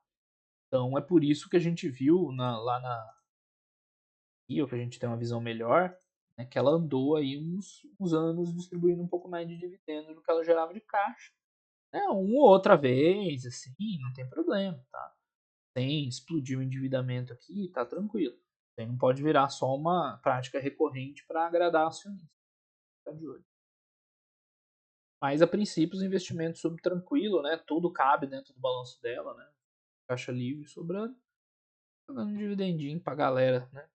Então, é por isso que a gente viu lá na Rio, que a gente tem uma visão melhor, né? Que ela andou aí uns anos distribuindo um pouco mais de dividendos do que ela gerava de caixa. Uma ou outra vez, assim, não tem problema, tá? Sem explodir o endividamento aqui, tá tranquilo. Você não pode virar só uma prática recorrente para agradar acionista. Tá de olho. Mas a princípio os investimentos sob tranquilo, né? Tudo cabe dentro do balanço dela, né? Caixa livre sobrando, dando um dividendinho pra galera, né?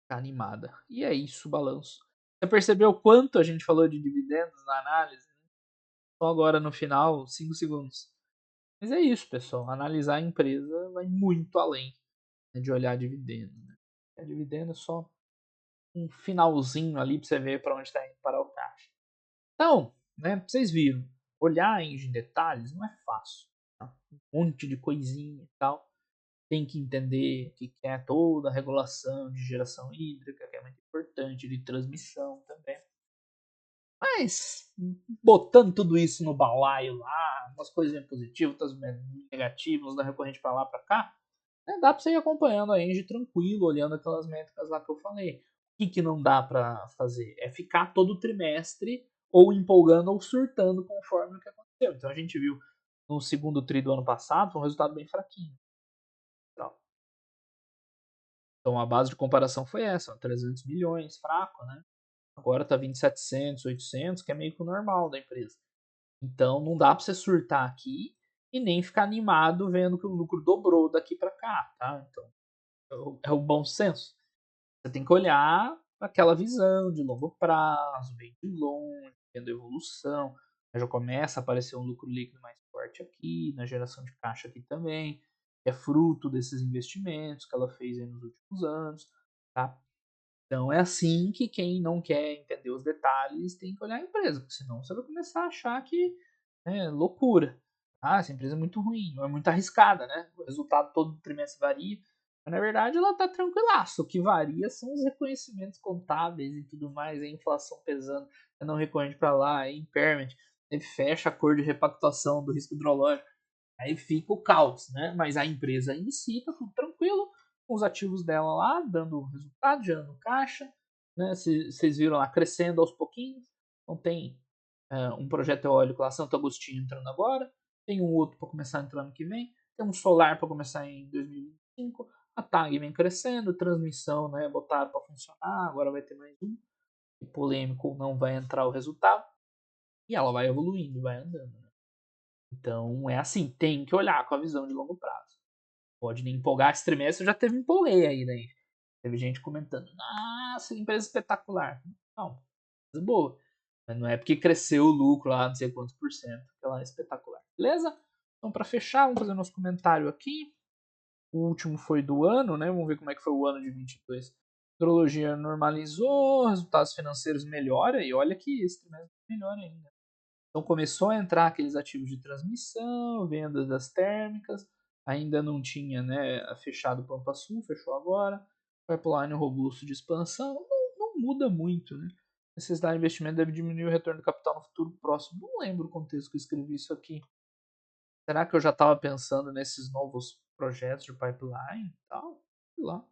Ficar animada. E é isso, o balanço. Você percebeu quanto a gente falou de dividendos na análise? Só agora no final, 5 segundos. Mas é isso, pessoal. Analisar a empresa vai muito além, né, de olhar dividendo. Né? A dividendo é só um finalzinho ali para você ver para onde está indo parar o caixa. Então, né, vocês viram, olhar em detalhes não é fácil. Tá? Um monte de coisinha e tal. Tem que entender o que é toda a regulação de geração hídrica, que é muito importante, de transmissão também. Mas, botando tudo isso no balaio lá, umas coisinhas positivas, outras negativas, da recorrente para lá para cá, né, dá para você ir acompanhando a Engie tranquilo, olhando aquelas métricas lá que eu falei. O que não dá para fazer? É ficar todo trimestre ou empolgando ou surtando conforme o que aconteceu. Então a gente viu no segundo tri do ano passado um resultado bem fraquinho. Então a base de comparação foi essa, 300 milhões, fraco, né? Agora tá vindo 700, 800, que é meio que o normal da empresa. Então não dá para você surtar aqui e nem ficar animado vendo que o lucro dobrou daqui para cá, tá? Então é o bom senso. Você tem que olhar aquela visão de longo prazo, bem de longe, vendo evolução. Já começa a aparecer um lucro líquido mais forte aqui, na geração de caixa aqui também, que é fruto desses investimentos que ela fez nos últimos anos, tá? Então é assim que quem não quer entender os detalhes tem que olhar a empresa, porque senão você vai começar a achar que é loucura. Ah, essa empresa é muito ruim, ou é muito arriscada, né? O resultado todo trimestre varia. Mas na verdade ela tá tranquilaça. O que varia são os reconhecimentos contábeis e tudo mais, a inflação pesando, é não recorrente para lá, é impairment, ele fecha a cor de repactuação do risco hidrológico. Aí fica o caos, né? Mas a empresa em si tá tudo tranquilo, com os ativos dela lá, dando resultado, gerando caixa, né? Vocês viram lá crescendo aos pouquinhos. Então tem um projeto eólico lá, Santo Agostinho, entrando agora. Tem um outro para começar a entrar ano que vem. Tem um solar para começar em 2025. A TAG vem crescendo, transmissão, né? Botaram para funcionar, agora vai ter mais um. E polêmico, não vai entrar o resultado. E ela vai evoluindo, vai andando. Né? Então é assim, tem que olhar com a visão de longo prazo. Pode nem empolgar esse trimestre, já teve empolguei aí, né? Teve gente comentando, nossa, empresa espetacular. Não, coisa boa. Mas não é porque cresceu o lucro lá, não sei quantos por cento, que ela é espetacular. Beleza? Então, para fechar, vamos fazer nosso comentário aqui. O último foi do ano, né? Vamos ver como é que foi o ano de 22. A hidrologia normalizou, resultados financeiros melhoram, e olha que esse trimestre melhora ainda. Então começou a entrar aqueles ativos de transmissão, venda das térmicas, ainda não tinha, né, fechado o Pampa Sul, fechou agora. Pipeline robusto de expansão, não muda muito, né? Necessidade de investimento deve diminuir o retorno do capital no futuro próximo. Não lembro o contexto que eu escrevi isso aqui. Será que eu já estava pensando nesses novos projetos de pipeline e tal? Sei lá.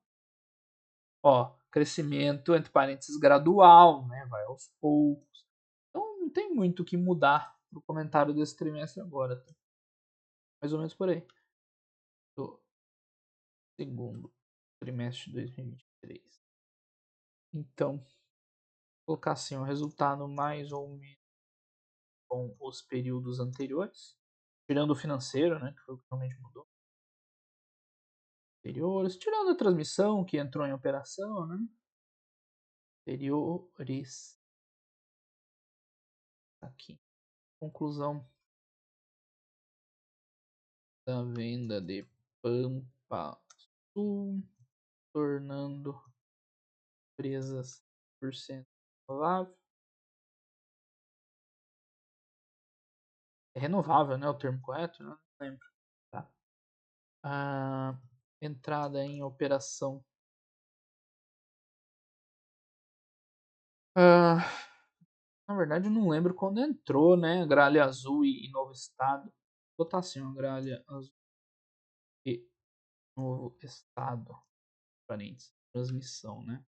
Ó, crescimento, entre parênteses, gradual, né? Vai aos poucos. Então não tem muito o que mudar pro comentário desse trimestre agora. Tá? Mais ou menos por aí. Do segundo trimestre de 2023. Então, vou colocar assim, o resultado mais ou menos com os períodos anteriores. Tirando o financeiro, né? Que foi o que realmente mudou. Anteriores. Tirando a transmissão que entrou em operação, né? Anteriores. Aqui. Conclusão da venda de Pampa Sul, tornando empresas 100% renovável. É renovável, né? O termo correto? Não lembro. Tá. Entrada em operação. Na verdade, eu não lembro quando entrou, né? Gralha Azul e Novo Estado. Vou botar assim, ó, Gralha Azul e Novo Estado. Parênteses. Transmissão, né?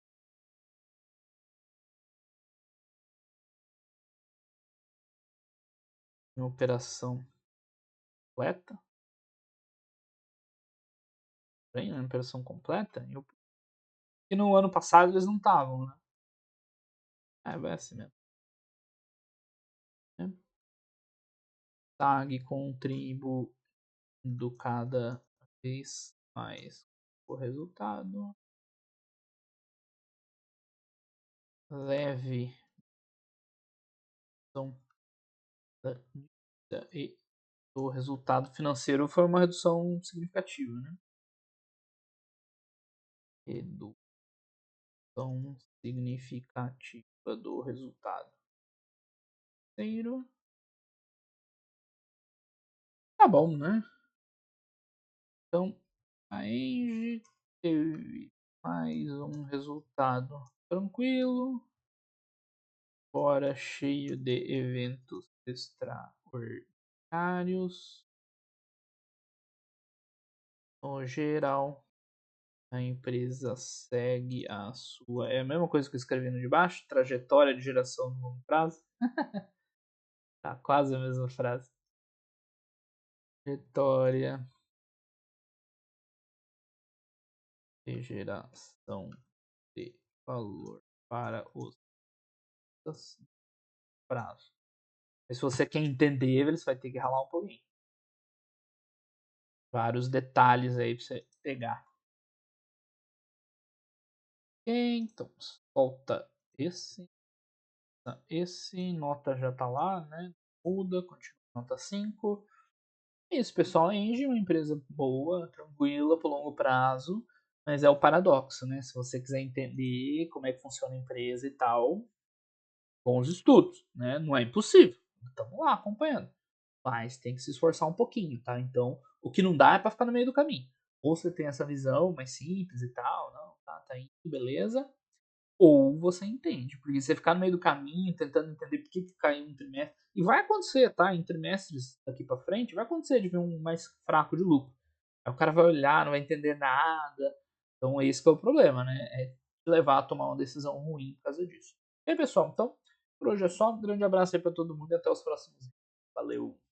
Em operação completa. Bem, em operação completa. E no ano passado eles não estavam, né? Vai assim mesmo. Né? Tag contribuindo cada vez mais o resultado. Leve e o resultado financeiro foi uma redução significativa, né? Redução significativa do resultado financeiro. Tá bom, né? Então, a Engie teve mais um resultado tranquilo, fora cheio de eventos extraordinários. No geral, a empresa segue a sua. É a mesma coisa que eu escrevi no de baixo, trajetória de geração no longo prazo. Tá quase a mesma frase. Trajetória de geração de valor para os prazos. Mas se você quer entender, você vai ter que ralar um pouquinho. Vários detalhes aí pra você pegar. Então, solta esse. Esse, nota já tá lá, né? Muda, continua nota 5. É isso, pessoal. A Engie é uma empresa boa, tranquila, por longo prazo. Mas é o paradoxo, né? Se você quiser entender como é que funciona a empresa e tal, bons estudos, né? Não é impossível. Estamos lá acompanhando. Mas tem que se esforçar um pouquinho, tá? Então, o que não dá é para ficar no meio do caminho. Ou você tem essa visão mais simples e tal, não, tá indo, beleza. Ou você entende, porque você ficar no meio do caminho, tentando entender por que caiu um trimestre, e vai acontecer, tá? Em trimestres daqui para frente, vai acontecer de ver um mais fraco de lucro. Aí o cara vai olhar, não vai entender nada. Então, esse que é o problema, né? É levar a tomar uma decisão ruim por causa disso. E aí, pessoal, então, por hoje é só. Um grande abraço aí para todo mundo e até os próximos vídeos. Valeu!